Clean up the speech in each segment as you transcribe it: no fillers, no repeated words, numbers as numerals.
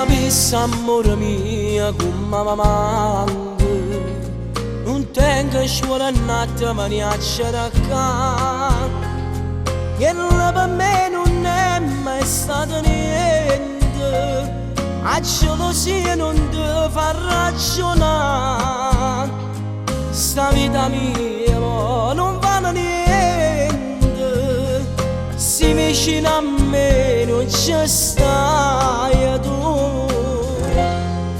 sapessi amore mio come mi manca, non tengo scuola notte ma ne accetta accanto. Quella per me non è mai stato niente, a gelosia non ti fa ragionare. Sta vita mia non vale niente, se vicino a me non ci stai tu.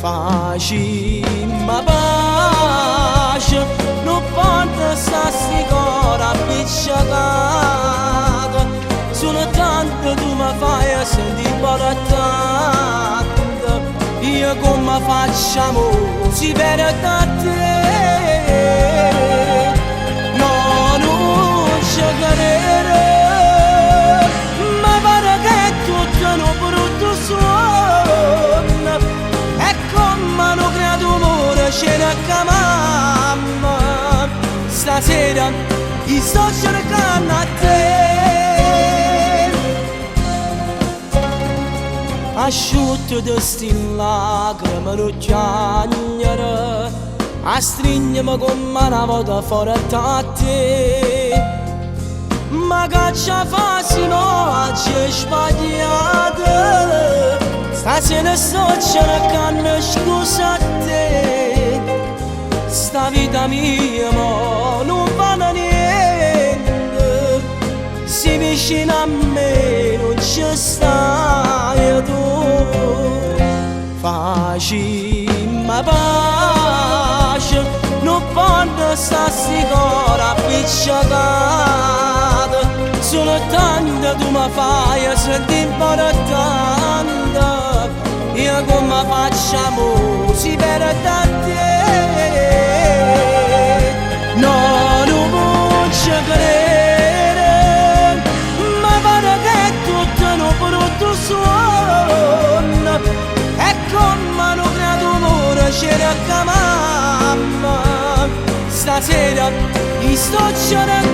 Facimmi pace, non porta sta cuore appiccicato. Sono tanto tu mi fai sentire tanto, io come facciamo si perde da te. No, non ci credere, ma pare che è tutto un brutto suono. E come non credo amore c'è una mamma. Stasera ti sto cercando a te. Asciutto di sti lacrime non piangere, a stringermi come una volta fuori da te. Ma che ci fa se no oggi sbagliato, stasera sto cercando scusa a te. Sta vita mia non vale niente, se vicino a me non ci stai tu. Facimmi pace, non porta sta cuore appiccicato. Sono tanto tu mi fai sentire tanto, io come facciamo si perde da te. No, non ci credere, ma pare che è tutto un brutto suono. E come non credo amore c'era mamma. Stasera ti sto cercando